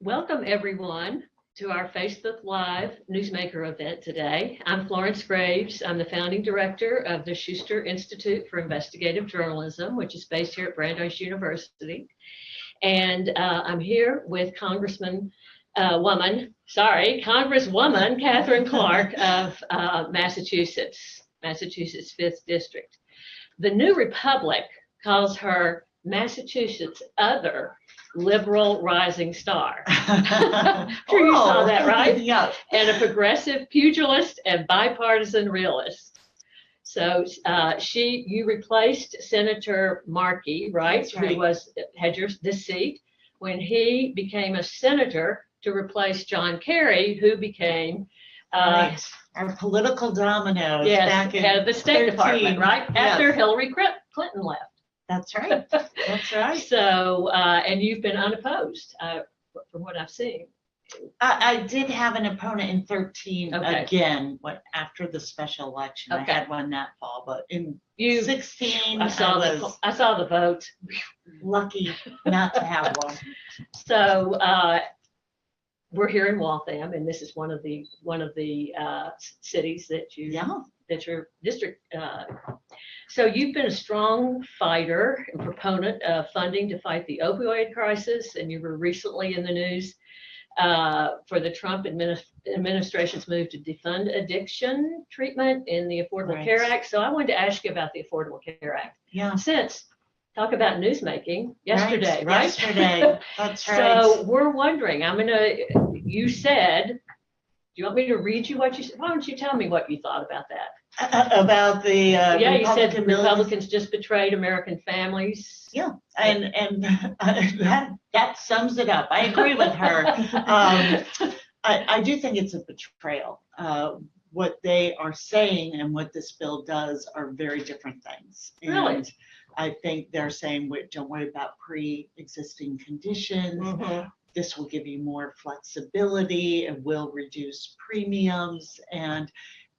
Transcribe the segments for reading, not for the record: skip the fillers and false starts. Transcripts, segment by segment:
Welcome everyone to our Facebook Live Newsmaker event today. I'm Florence Graves. I'm the founding director of the Schuster Institute for Investigative Journalism, which is based here at Brandeis University. And I'm here with Congresswoman Katherine Clark of Massachusetts 5th District. The New Republic calls her Massachusetts' other liberal rising star. Sure, you saw that, right? Yeah. And a progressive pugilist and bipartisan realist. So you replaced Senator Markey, right? That's right. Who had this seat when he became a senator to replace John Kerry, who became Right. Our political dominoes back in head of the State 13. Department, right? Yes. After Hillary Clinton left. That's right. That's right. So, and you've been unopposed from what I've seen. I did have an opponent in 13 Okay. again, after the special election. Okay. I had one that fall, but in 16, I saw the vote. lucky not to have one. So we're here in Waltham, and this is one of the cities that that your district. So you've been a strong fighter and proponent of funding to fight the opioid crisis, and you were recently in the news for the Trump administration's move to defund addiction treatment in the Affordable Care Act. So I wanted to ask you about the Affordable Care Act. Yeah. Since talk about newsmaking yesterday, right? Yesterday, that's right. So we're wondering, you said, do you want me to read you what you said? Why don't you tell me what you thought about that? About the you said Republican Republicans just betrayed American families. Yeah, and that sums it up. I agree with her. I do think it's a betrayal. What they are saying and what this bill does are very different things. Really? And I think they're saying, don't worry about pre-existing conditions. Mm-hmm. This will give you more flexibility. It will reduce premiums. And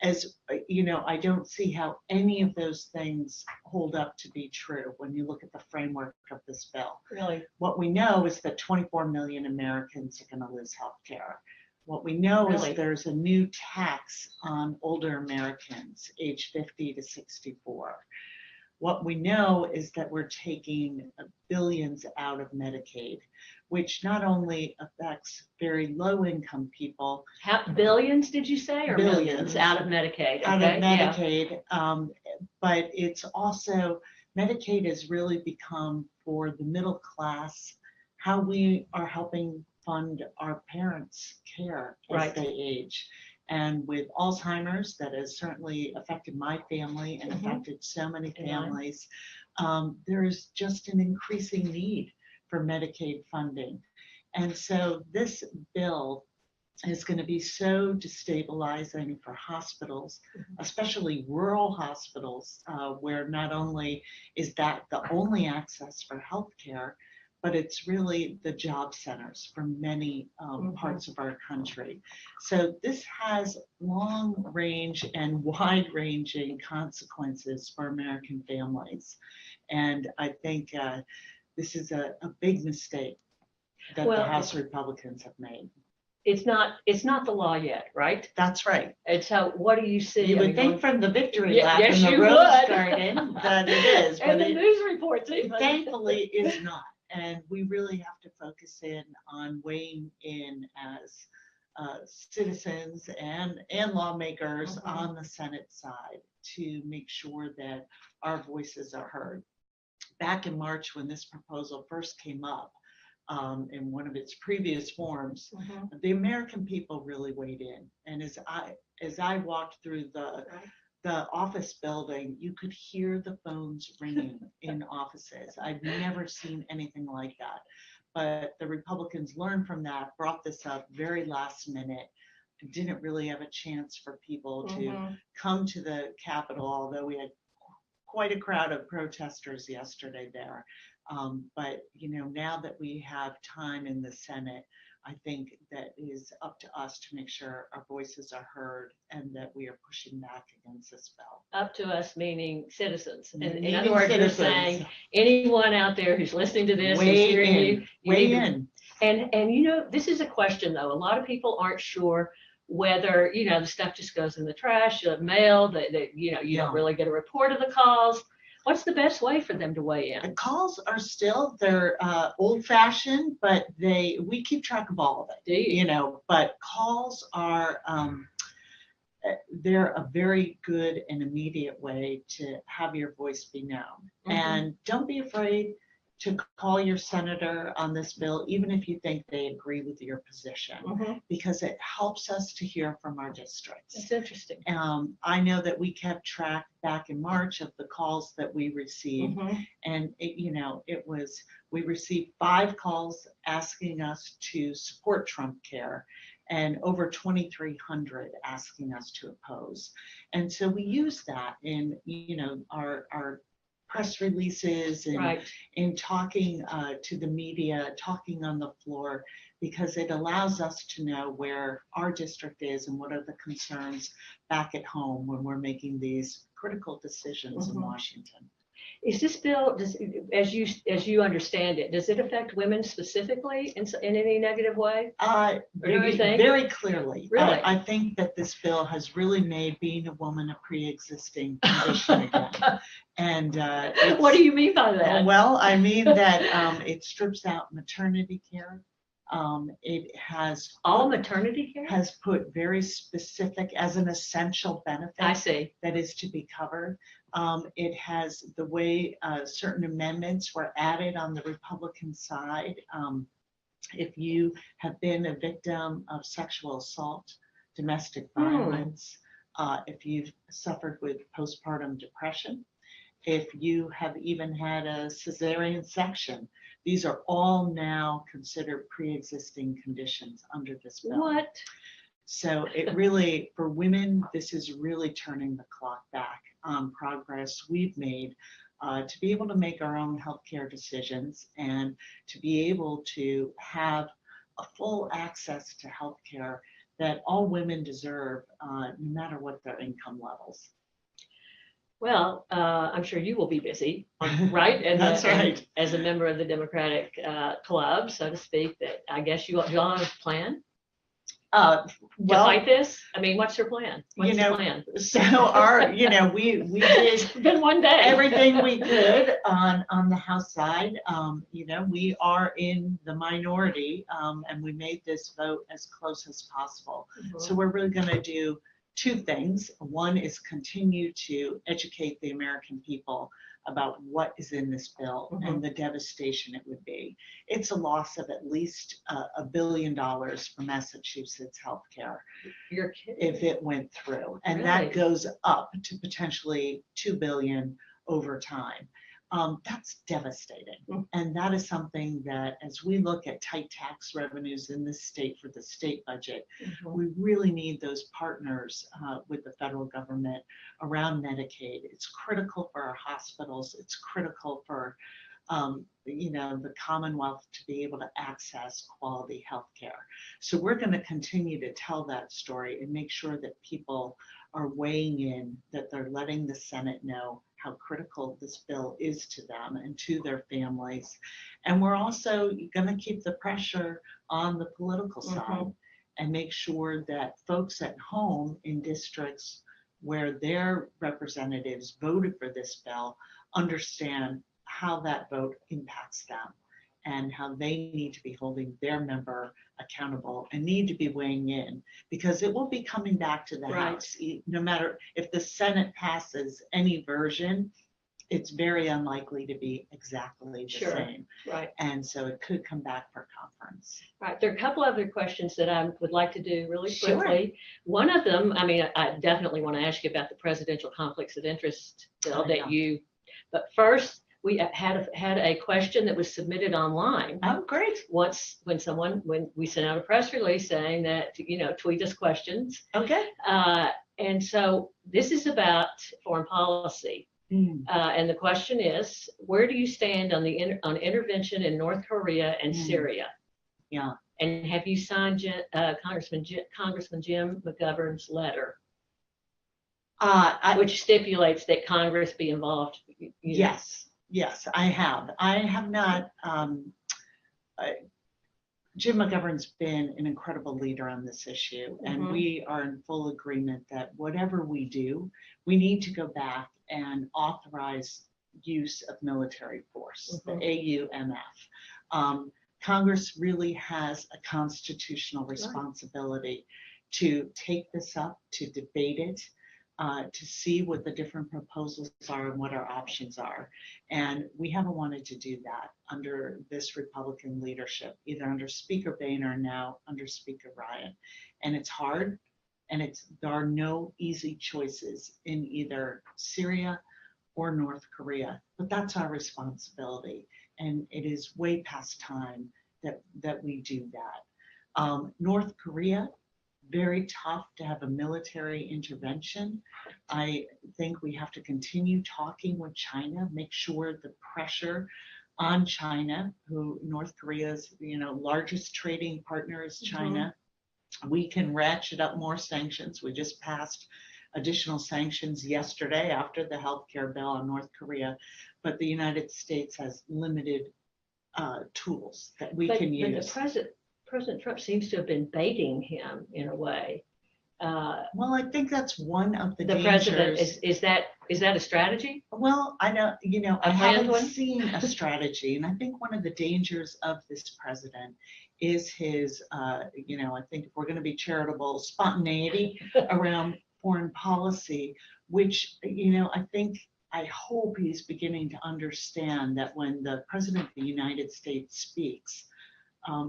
as you know, I don't see how any of those things hold up to be true when you look at the framework of this bill. Really? What we know is that 24 million Americans are going to lose health care. What we know is there's a new tax on older Americans, age 50 to 64. What we know is that we're taking billions out of Medicaid, which not only affects very low-income people. Billions, did you say, or billions millions out of Medicaid? Out of Medicaid, but it's also, Medicaid has really become, for the middle class, how we are helping fund our parents' care as they age. And with Alzheimer's, that has certainly affected my family and affected so many families, there is just an increasing need for Medicaid funding. And so this bill is going to be so destabilizing for hospitals, especially rural hospitals, where not only is that the only access for health care, but it's really the job centers for many parts of our country. So this has long range and wide ranging consequences for American families. And I think this is a big mistake that the House Republicans have made. It's not the law yet, right? That's right. And so what do you see? You would think from the victory lap yes, in the you Rose would. Garden that it is. And but the news reports it even. thankfully is not. And we really have to focus in on weighing in as citizens and lawmakers on the Senate side to make sure that our voices are heard. Back in March, when this proposal first came up in one of its previous forms, the American people really weighed in. And as I walked through the office building, you could hear the phones ringing in offices. I've never seen anything like that. But the Republicans learned from that, brought this up very last minute, didn't really have a chance for people to come to the Capitol, although we had quite a crowd of protesters yesterday there. But now that we have time in the Senate, I think that is up to us to make sure our voices are heard and that we are pushing back against this bill. Up to us, meaning citizens. And in other words, you're saying anyone out there who's listening to this, who's hearing you, weigh in. And you know, this is a question though. A lot of people aren't sure whether, you know, the stuff just goes in the trash, mail, that you know, you don't really get a report of the calls. What's the best way for them to weigh in? The calls are still, they're old fashioned, but we keep track of all of it. Do you? You know, but calls are, they're a very good and immediate way to have your voice be known. And don't be afraid to call your senator on this bill, even if you think they agree with your position, because it helps us to hear from our districts. That's interesting. I know that we kept track back in March of the calls that we received, and we received 5 calls asking us to support Trump Care, and over 2,300 asking us to oppose. And so we use that in, you know, our press releases and in talking to the media, talking on the floor, because it allows us to know where our district is and what are the concerns back at home when we're making these critical decisions in Washington. Is this bill, as you understand it, does it affect women specifically in any negative way? Very clearly. Really? I think that this bill has really made being a woman a pre-existing condition again. And what do you mean by that? Well, I mean that it strips out maternity care. It has all maternity care has put very specific as an essential benefit. I see. That is to be covered. It has the way certain amendments were added on the Republican side. If you have been a victim of sexual assault, domestic violence, if you've suffered with postpartum depression, if you have even had a cesarean section, these are all now considered pre-existing conditions under this bill. What? So it really, for women, this is really turning the clock back on progress we've made to be able to make our own healthcare decisions and to be able to have a full access to healthcare that all women deserve, no matter what their income levels. Well, I'm sure you will be busy, right? And That's right. And as a member of the Democratic club, so to speak, that I guess you all have a plan to fight this. I mean, what's your plan? What's the plan? So we did It's been one day. Everything we could on the House side. We are in the minority, and we made this vote as close as possible. So we're really going to do 2 things. One is continue to educate the American people about what is in this bill and the devastation it would be. It's a loss of at least $1 billion for Massachusetts healthcare. You're kidding. If it went through, and Really? that goes up to potentially $2 billion over time. That's devastating. And that is something that, as we look at tight tax revenues in this state for the state budget, we really need those partners with the federal government around Medicaid. It's critical for our hospitals. It's critical for the Commonwealth to be able to access quality health care. So we're going to continue to tell that story and make sure that people are weighing in, that they're letting the Senate know how critical this bill is to them and to their families. And we're also going to keep the pressure on the political side and make sure that folks at home in districts where their representatives voted for this bill understand how that vote impacts them and how they need to be holding their member accountable and need to be weighing in, because it will be coming back to the House. No matter if the Senate passes any version, it's very unlikely to be exactly the same. Right. And so it could come back for conference. Right. There are a couple other questions that I would like to do really quickly. One of them, I mean, I definitely want to ask you about the presidential conflicts of interest bill but first, we had a question that was submitted online. Oh, great. When we sent out a press release saying that, tweet us questions. Okay. And so this is about foreign policy. And the question is, where do you stand on on intervention in North Korea and Syria? Yeah. And have you signed Congressman Jim McGovern's letter? Which stipulates that Congress be involved. Yes, I have. I have not Jim McGovern's been an incredible leader on this issue, and we are in full agreement that whatever we do, we need to go back and authorize use of military force, the AUMF. Congress really has a constitutional responsibility to take this up, to debate it, to see what the different proposals are and what our options are. And we haven't wanted to do that under this Republican leadership, either under Speaker Boehner or now under Speaker Ryan. And it's hard, and there are no easy choices in either Syria or North Korea, but that's our responsibility. And it is way past time that we do that. North Korea, very tough to have a military intervention. I think we have to continue talking with China, make sure the pressure on China, who North Korea's largest trading partner is China. We can ratchet up more sanctions. We just passed additional sanctions yesterday after the healthcare bill on North Korea, but the United States has limited tools that we can use. But President Trump seems to have been baiting him in a way. Well, I think that's one of the dangers. President is that a strategy? Well, I haven't seen a strategy, and I think one of the dangers of this president is his, I think if we're going to be charitable, spontaneity around foreign policy, which I hope he's beginning to understand that when the President of the United States speaks,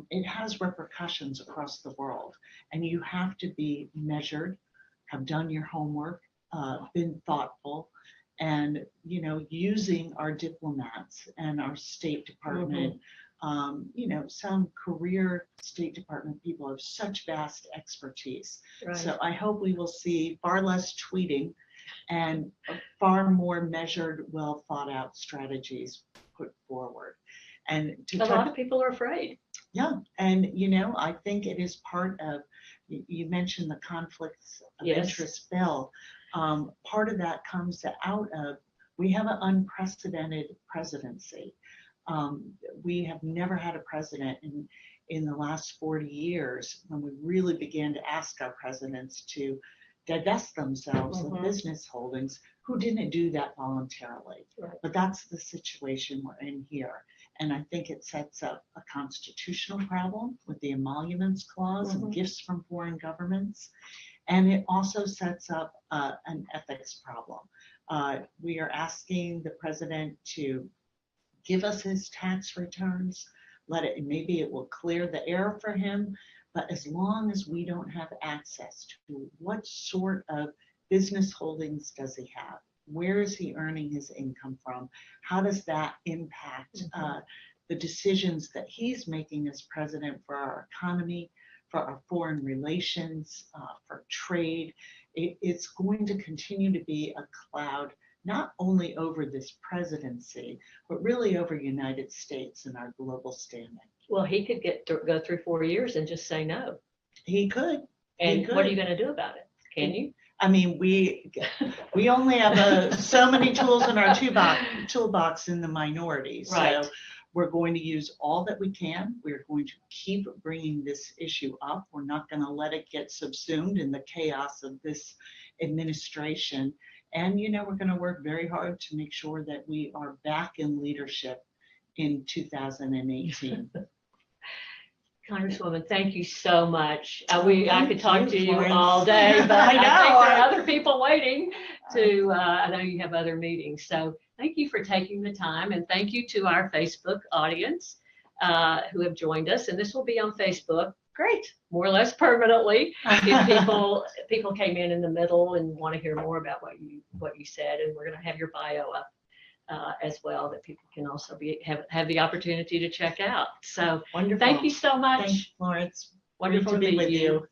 it has repercussions across the world, and you have to be measured, have done your homework, been thoughtful, and using our diplomats and our State Department. Some career State Department people have such vast expertise. Right. So I hope we will see far less tweeting and far more measured, well thought out strategies put forward. And a lot of people are afraid. Yeah, and I think it is part of, you mentioned the conflicts of interest bill. Part of that comes out of, we have an unprecedented presidency. We have never had a president in the last 40 years when we really began to ask our presidents to divest themselves of business holdings, who didn't do that voluntarily. Right. But that's the situation we're in here. And I think it sets up a constitutional problem with the emoluments clause and gifts from foreign governments. And it also sets up an ethics problem. We are asking the president to give us his tax returns, maybe it will clear the air for him, but as long as we don't have access to what sort of business holdings does he have, where is he earning his income from, how does that impact the decisions that he's making as president for our economy, for our foreign relations, for trade. It's going to continue to be a cloud, not only over this presidency, but really over United States and our global standing. Well, he could go through 4 years and just say no. He could. And what are you going to do about it? Can you? I mean, we only have so many tools in our toolbox in the minority. Right. So we're going to use all that we can. We're going to keep bringing this issue up. We're not going to let it get subsumed in the chaos of this administration. And, we're going to work very hard to make sure that we are back in leadership in 2018. Congresswoman, thank you so much. I could talk to you all day, but I know there are other people waiting to, I know you have other meetings. So thank you for taking the time, and thank you to our Facebook audience who have joined us. And this will be on Facebook. Great, more or less permanently. If people came in the middle and want to hear more about what you said, and we're going to have your bio up as well, that people can also have the opportunity to check out. So wonderful. Thank you so much. Thanks, Florence. Wonderful to meet you.